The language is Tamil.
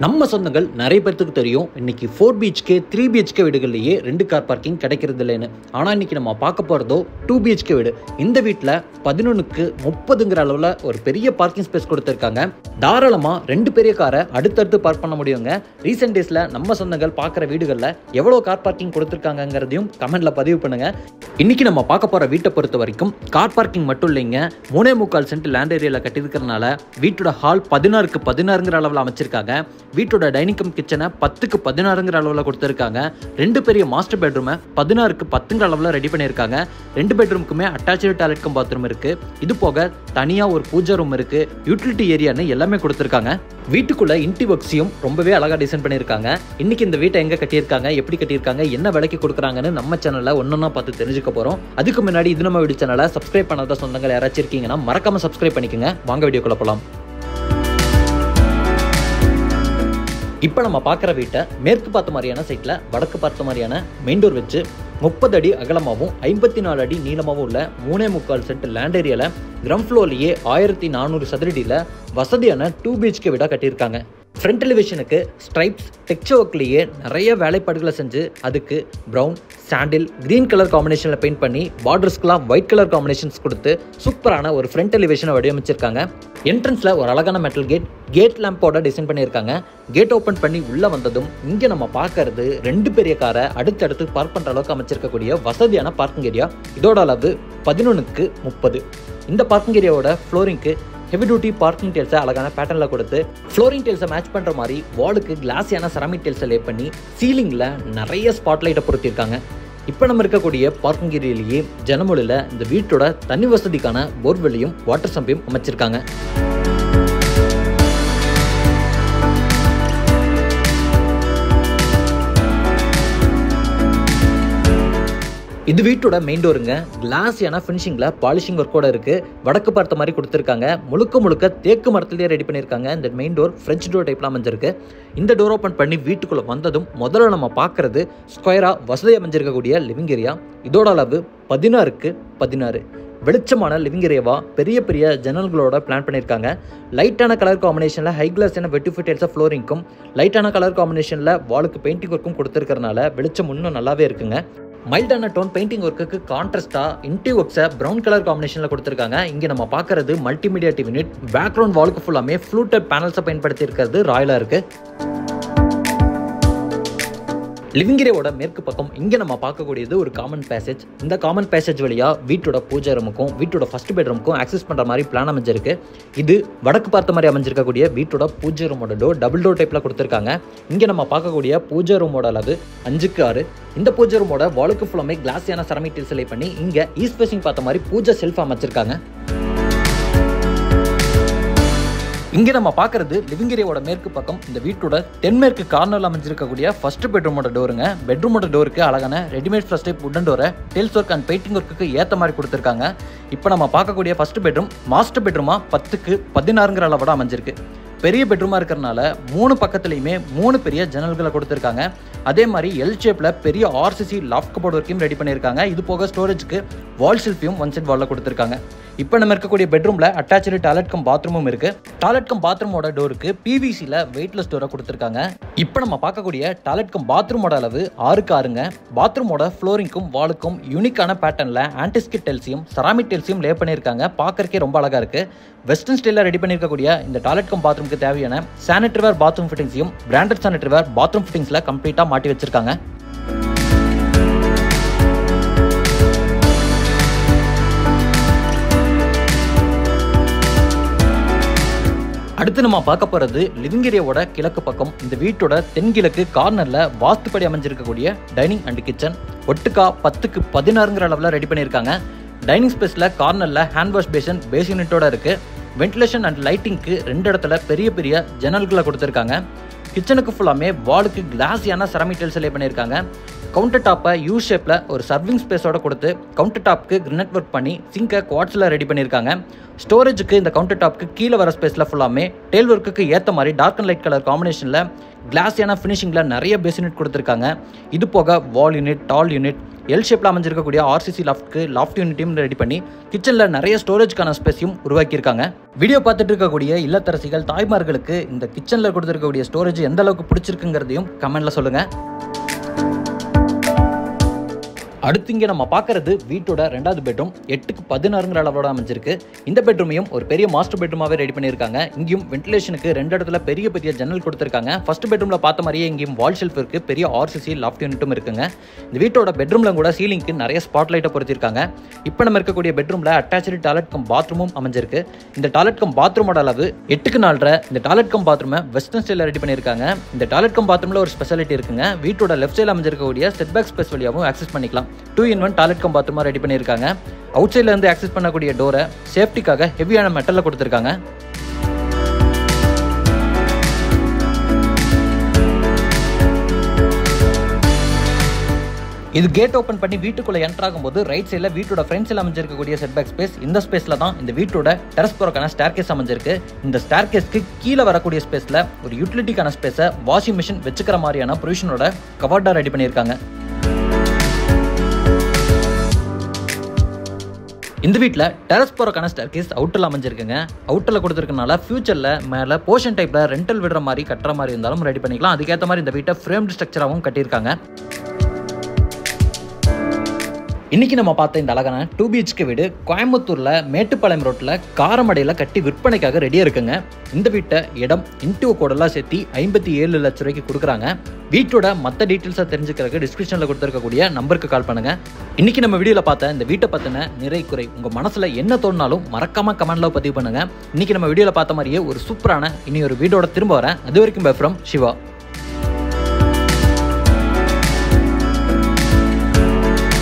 நம்ம சொந்தங்கள் நிறைய பேருக்கு தெரியும் இன்னைக்கு 4 BHK 3 BHK வீடுகள்லயே 2 கார் பார்க்கிங் கிடைக்கிறது இல்லைன்னு. ஆனால் இன்னைக்கு நம்ம பார்க்க போகிறதோ 2 BHK வீடு. இந்த வீட்டில் 11க்கு 30ங்கிற அளவில் ஒரு பெரிய பார்க்கிங் ஸ்பேஸ் கொடுத்துருக்காங்க. தாராளமாக 2 பெரிய காரை அடுத்தடுத்து பார்க் பண்ண முடியுங்க. ரீசெண்ட் டேஸில் நம்ம சொந்தங்கள் பார்க்குற வீடுகளில் எவ்வளோ கார் பார்க்கிங் கொடுத்துருக்காங்கிறதையும் கமெண்ட்டில் பதிவு பண்ணுங்க. இன்னைக்கு நம்ம பார்க்க போகிற வீட்டை பொறுத்த வரைக்கும் கார் பார்க்கிங் மட்டும் இல்லைங்க, 3.25 சென்ட் லேண்ட் ஏரியாவில் கட்டியிருக்கிறதுனால வீட்டோட ஹால் 16க்கு 16ங்கிற அளவில் அமைச்சிருக்காங்க. வீட்டோட டைனிங் கம் கிச்சனை 10க்கு 16ங்கிற அளவில் கொடுத்துருக்காங்க. 2 பெரிய மாஸ்டர் பெட்ரூமை 16க்கு 10ங்கிற அளவில் ரெடி பண்ணியிருக்காங்க. 2 பெட்ரூமுக்குமே அட்டாச்சு டாய்லெட் கம் பாத்ரூம் இருக்கு. இது போக தனியாக ஒரு பூஜை ரூம் இருக்கு, யூட்டிலிட்டி ஏரியான்னு எல்லாமே கொடுத்துருக்காங்க. வீட்டுக்குள்ள இன்டி ஒர்க்ஸையும் ரொம்பவே அழகா டிசைன் பண்ணியிருக்காங்க. இன்னைக்கு இந்த வீட்டை எங்க கட்டியிருக்காங்க, எப்படி கட்டியிருக்காங்க, என்ன விலைக்கு கொடுக்குறாங்கன்னு நம்ம சேனல்ல ஒன்னொன்னா பார்த்து தெரிஞ்சுக்க போறோம். அதுக்கு முன்னாடி இது நம்ம வீடியோ சேனலை சப்ஸ்கிரைப் பண்ணாத சொந்தங்கள் யாராச்சும் இருக்கீங்கன்னா மறக்காம சப்ஸ்கிரைப் பண்ணிக்கோங்க. வாங்க வீடியோக்குள்ள போலாம். இப்போ நம்ம பார்க்குற வீட்டை மேற்கு பார்த்த மாதிரியான சைட்டில் வடக்கு பார்த்த மாதிரியான மெயின் டோர் வச்சு 30 அடி அகலமாகவும் 54 அடி நீளமாகவும் உள்ள 3.25 சென்ட் லேண்ட் ஏரியாவில் கிரவுண்ட் ஃப்ளோர்லேயே 1400 சதுரடியில் வசதியான 2 BHK வீடாக கட்டியிருக்காங்க. ஃப்ரண்ட் எலிவேஷனுக்கு ஸ்ட்ரைப்ஸ் டெக்ஸ்சர் ஒர்க்லேயே நிறைய வேலைப்பாடுகளை செஞ்சு அதுக்கு ப்ரௌன், சாண்டில், கிரீன் கலர் காம்பினேஷனில் பெயிண்ட் பண்ணி பார்டர்ஸ்க்குலாம் ஒயிட் கலர் காம்பினேஷன்ஸ் கொடுத்து சூப்பரான ஒரு ஃப்ரண்ட் எலிவேஷனை வடிவமைச்சிருக்காங்க. என்ட்ரன்ஸில் ஒரு அழகான மெட்டல் கேட் லேம்போட டிசைன் பண்ணியிருக்காங்க. கேட் ஓப்பன் பண்ணி உள்ளே வந்ததும் இங்கே நம்ம பார்க்கறது 2 பெரிய காரை அடுத்தடுத்து பார்க் பண்ணுற அளவுக்கு அமைச்சிருக்கக்கூடிய வசதியான பார்க்கிங் ஏரியா. இதோட அளவு 11க்கு 30. இந்த பார்க்கிங் ஏரியாவோட ஃப்ளோரிங்க்கு ஹெவி டியூட்டி பார்க்கிங் டேல்ஸை அழகான பேட்டர்னில் கொடுத்து ஃப்ளோரிங் டேல்ஸை மேட்ச் பண்ணுற மாதிரி வாலுக்கு கிளாஸியான செராமிக் டேல்ஸை லே பண்ணி சீலிங்கில் நிறைய ஸ்பாட்லைட்டை பொருத்திருக்காங்க. இப்போ நம்ம இருக்கக்கூடிய பார்க்கிங் ஏரியாலேயே ஜனமொழியில் இந்த வீட்டோட தண்ணி வசதிக்கான போர்வெல்லையும் வாட்டர் சம்பையும் அமைச்சிருக்காங்க. இது வீட்டோட மெயின் டோருங்க. கிளாஸியான ஃபினிஷிங்கில் பாலிஷிங் ஒர்க்கோட இருக்கு. வடக்கு பார்த்த மாதிரி கொடுத்துருக்காங்க. முழுக்க தேக்கு மரத்துலேயே ரெடி பண்ணியிருக்காங்க. இந்த மெயின் டோர் ஃப்ரெஞ்ச் டோர் டைப்ல அமைஞ்சிருக்கு. இந்த டோர் ஓப்பன் பண்ணி வீட்டுக்குள்ள வந்ததும் முதல்ல நம்ம பார்க்கறது ஸ்கொயரா வசதி அமைஞ்சிருக்கக்கூடிய லிவிங் ஏரியா. இதோட அளவு 16க்கு 16. வெளிச்சமான லிவிங் ஏரியாவா பெரிய ஜன்னல்களோட பிளான் பண்ணியிருக்காங்க. லைட்டான கலர் காம்பினேஷனில் ஹை கிளாஸான வெட்டிஃபை டைல்ஸாக ஃப்ளோரிங்க்கும் லைட்டான கலர் காம்பினேஷனில் வாலுக்கு பெயிண்டிங் ஒர்க்கும் கொடுத்துருக்கறனால வெளிச்சம் இன்னும் நல்லாவே இருக்குங்க. மைல்டான டோன் பெயிண்டிங் ஒர்க்குக்கு கான்ட்ராஸ்டா இன்டி ஒர்க்ஸை ப்ரௌன் கலர் காம்பினேஷனில் கொடுத்துருக்காங்க. இங்கே நம்ம பார்க்கறது மல்டிமீடியா டிவி யூனிட். பேக்ரவுண்ட் வாலுக்கு ஃபுல்லாமே ஃப்ளூட்டட் பேனல்ஸை பயன்படுத்தி இருக்கிறது ராயலாக இருக்கு. லிவிங் ஏரியாவோட மேற்கு பக்கம் இங்கே நம்ம பார்க்கக்கூடியது ஒரு காமன் பேசேஜ். இந்த காமன் பேசேஜ் வழியாக வீட்டோட பூஜை ரூமுக்கும் வீட்டோட ஃபர்ஸ்ட் பெட்ரூமுக்கும் ஆக்சஸ் பண்ணுற மாதிரி பிளான் அமைஞ்சிருக்கு. இது வடக்கு பார்த்த மாதிரி அமைஞ்சிருக்கக்கூடிய வீட்டோட பூஜை ரூமோட டோர் டபுள் டோர் டைப்பில் கொடுத்துருக்காங்க. இங்கே நம்ம பார்க்கக்கூடிய பூஜை ரூமோட அளவு 5க்கு 6. இந்த பூஜை ரூமோட வாலுக்கு ஃபுல்லாமே கிளாஸியான செராமிக் டைல்ஸ் லே பண்ணி இங்கே ஈஸ்ட் ஃபேசிங் பார்த்த மாதிரி பூஜை செல்ஃப் அமைச்சிருக்காங்க. இங்கே நம்ம பார்க்கறது லிவிங் ஏரியாவோட மேற்கு பக்கம் இந்த வீட்டோட தென்மேற்கு கார்னரில் அமைஞ்சிருக்கக்கூடிய ஃபர்ஸ்ட் பெட்ரூமோட டோருங்க. பெட்ரூமோட டோருக்கு அழகான ரெடிமேட் ஃபர்ஸ்ட் டைப் உட்டன் டோரை டெயில்ஸ் ஒர்க் அண்ட் பெயிண்டிங் ஒர்க்குக்கு ஏற்ற மாதிரி கொடுத்துருக்காங்க. இப்போ நம்ம பார்க்கக்கூடிய ஃபர்ஸ்ட் பெட்ரூம் மாஸ்டர் பெட்ரூமா 10க்கு 16ங்கிற அளவோட அமைஞ்சிருக்கு. பெரிய பெட்ரூமாக இருக்கிறனால 3 பக்கத்துலையுமே 3 பெரிய ஜன்னல்களை கொடுத்துருக்காங்க. அதே மாதிரி எல் ஷேப்பில் பெரிய RCC லாஃப்ட் கபோர்ட் ஒர்க்கையும் ரெடி பண்ணியிருக்காங்க. இது போக ஸ்டோரேஜுக்கு வால் ஷெல்ஃபையும் ஒன் சைட் வாலில் கொடுத்துருக்காங்க. இப்போ நம்ம இருக்கக்கூடிய பெட்ரூமில் அட்டாச்சு டாய்லெட் கம் பாத்ரூமும் இருக்குது. டாய்லெட் கம் பாத்ரூமோட டோருக்கு PVCயில் வெயிட்லெஸ் டோரை கொடுத்துருக்காங்க. இப்போ நம்ம பார்க்கக்கூடிய டாய்லெட் கம் பாத்ரூமோட அளவு 6க்கு 6ங்க. பாத்ரூமோட ஃப்ளோரிங்க்கும் வாலுக்கும் யூனிக்கான பேட்டர்னில் ஆன்டிஸ்கிட் டெல்ஸையும் செராமிக் டெல்ஸையும் லே பண்ணியிருக்காங்க. பார்க்கறக்கே ரொம்ப அழகாக இருக்குது. வெஸ்டர்ன் ஸ்டைலில் ரெடி பண்ணியிருக்கக்கூடிய இந்த டாய்லெட் கம் பாத்ரூமுக்கு தேவையான சானிட்டரிவேர் பாத்ரூம் ஃபிட்டிங்ஸையும் பிராண்டட் சானிட்டரிவேர் பாத்ரூம் ஃபிட்டிங்ஸில் கம்ப்ளீட்டாக மாட்டி வச்சிருக்காங்க. அடுத்து நம்ம பார்க்க போகிறது லிவிங் ஏரியாவோட கிழக்கு பக்கம் இந்த வீட்டோட தென்கிழக்கு கார்னரில் வாஸ்துப்படி அமைஞ்சிருக்கக்கூடிய டைனிங் அண்ட் கிச்சன். ஒட்டுக்கா 10க்கு 16ங்கிற அளவில் ரெடி பண்ணியிருக்காங்க. டைனிங் ஸ்பேஸில் கார்னரில் ஹேண்ட் வாஷ் பேஷன் யூனிட்டோட இருக்குது. வென்டிலேஷன் அண்ட் லைட்டிங்க்கு 2 இடத்துல பெரிய ஜன்னல்களை கொடுத்துருக்காங்க. கிச்சனுக்கு ஃபுல்லாமே வாலுக்கு கிளாஸியான செராமிக் டைல்ஸ் லே பண்ணியிருக்காங்க. கவுண்டர் டாப்பை யூ ஷேப்பில் ஒரு சர்விங் ஸ்பேஸோட கொடுத்து கவுண்டர் டாப்க்கு கிரினட் ஒர்க் பண்ணி சிங்கை குவாட்ஸில் ரெடி பண்ணியிருக்காங்க. ஸ்டோரேஜுக்கு இந்த கவுண்டர் டாப்க்கு கீழே வர ஸ்பேஸில் ஃபுல்லாமே டெயில் ஒர்க்குக்கு ஏற்ற மாதிரி டார்க் அண்ட் லைட் கலர் காம்பினேஷனில் கிளாஸியான ஃபினிஷிங்கில் நிறைய பேஸ் யூனிட் கொடுத்துருக்காங்க. இது போக வால் யூனிட், டால் யூனிட், எல் ஷேப்பில் அமைஞ்சிருக்கக்கூடிய ஆர்சிசி லாஃப்ட் யூனிட்டையும் ரெடி பண்ணி கிச்சனில் நிறைய ஸ்டோரேஜ்க்கான ஸ்பேஸையும் உருவாக்கியிருக்காங்க. வீடியோ பார்த்துட்டு இருக்கக்கூடிய இல்லத்தரசிகள், தாய்மார்களுக்கு இந்த கிச்சனில் கொடுத்துருக்கக்கூடிய ஸ்டோரேஜ் எந்த அளவுக்கு பிடிச்சிருக்குங்கிறதையும் கமெண்ட்டில் சொல்லுங்கள். அடுத்து இங்கே நம்ம பார்க்குறது வீட்டோட 2வது பெட்ரூம். 8க்கு 16ங்கிற அளவோட அமைஞ்சிருக்கு. இந்த பெட்ரூமையும் ஒரு பெரிய மாஸ்டர் பெட்ரூமாகவே ரெடி பண்ணியிருக்காங்க. இங்கேயும் வென்டிலேஷனுக்கு 2 இடத்துல பெரிய பெரிய ஜன்னல் கொடுத்துருக்காங்க. ஃபர்ஸ்ட் பெட்ரூமில் பார்த்த மாதிரியே இங்கேயும் வால் ஷெல்ஃப் இருக்குது, பெரிய ஆர்சிசி லாஃப்ட் யூனிட்டும் இருக்குங்க. இந்த வீட்டோட பெட்ரூமில் கூட சீலிங்க்கு நிறைய ஸ்பாட் லைட்டை பொறுத்திருக்காங்க. இப்போ நம்ம இருக்கக்கூடிய பெட்ரூமில் அட்டாச்சு டாய்லெட் கம் பாத்ரூமும் அமைஞ்சிருக்கு. இந்த டாய்லெட் கம் பாத்ரூமோட அளவு 8க்கு 4.5. இந்த டாய்லெட் கம் பாத்ரூமை வெஸ்டர்ன் ஸ்டைலில் ரெடி பண்ணியிருக்காங்க. இந்த டாய்லெட் கம் பாத்ரூமில் ஒரு ஸ்பெஷாலிட்டி இருக்குங்க. வீட்டோட லெஃப்ட் சைடில் அமைஞ்சிருக்கக்கூடிய செட் பேக் ஸ்பேஸ் வழியாகவும் ஆக்சஸ் பண்ணிக்கலாம். 2-in-1 டாய்லெட் கம் பாத்ரூமா ரெடி பண்ணியிருக்காங்க. அவுட் சைட்ல இருந்து ஆக்சஸ் பண்ணக்கூடிய டோரை சேஃப்டிக்காக ஹெவியான மெட்டல்ல கொடுத்துருக்காங்க. இது கேட் ஓப்பன் பண்ணி வீட்டுக்குள்ள என்டர் ஆகும்போது ரைட் சைடில் வீட்டோட ஃப்ரண்ட் சைடில் அமைஞ்சிருக்கக்கூடிய செட் பேக் ஸ்பேஸ். இந்த ஸ்பேஸ்ல தான் இந்த வீட்டோட டெரஸ் போறக்கான ஸ்டேர்கேஸ் அமைஞ்சிருக்கு. இந்த ஸ்டேர்கேஸ்க்கு கீழே வரக்கூடிய ஸ்பேஸ்ல ஒரு யூட்டிலிட்டிக்கான ஸ்பேஸை வாஷிங் மிஷின் வச்சுக்கிற மாதிரியான ப்ரொவிஷனோட கவர்டா ரெடி பண்ணியிருக்காங்க. இந்த வீட்டில் டெரஸ் போறக்கான ஸ்டேர்கேஸ் அவுட்டரில் அமைஞ்சிருக்குங்க. அவுட்டரில் கொடுத்துருக்கனால ஃபியூச்சரில் மேலே போர்ஷன் டைப்பில் ரெண்டல் விடுற மாதிரி கட்டுற மாதிரி இருந்தாலும் ரெடி பண்ணிக்கலாம். அதுக்கேற்ற மாதிரி இந்த வீட்டை ஃப்ரேம்டு ஸ்ட்ரக்சராகவும் கட்டியிருக்காங்க. இன்னைக்கு நம்ம பார்த்த இந்த அழகான 2 BHK வீடு கோயம்புத்தூர்ல மேட்டுப்பாளையம் ரோட்ல காரமடையில் கட்டி விற்பனைக்காக ரெடியா இருக்குங்க. இந்த வீட்டை இடம் இன்டூ கோடெல்லாம் சேர்த்து 57 லட்சம் ரூபாய்க்கு கொடுக்குறாங்க. வீட்டோட மற்ற டீட்டெயில்ஸை தெரிஞ்சுக்கிறதுக்கு டிஸ்கிரிப்ஷனில் கொடுத்துருக்கக்கூடிய நம்பருக்கு கால் பண்ணுங்க. இன்னைக்கு நம்ம வீடியோவில் பார்த்த இந்த வீட்டை பற்றின நிறை குறை உங்கள் மனசில் என்ன தோணுனாலும் மறக்காம கமெண்ட்ல பதிவு பண்ணுங்க. இன்னைக்கு நம்ம வீடியோவில் பார்த்த மாதிரியே ஒரு சூப்பரான இனி ஒரு வீடியோட திரும்ப வரேன். அது வரைக்கும் பை ஃப்ரம் சிவா.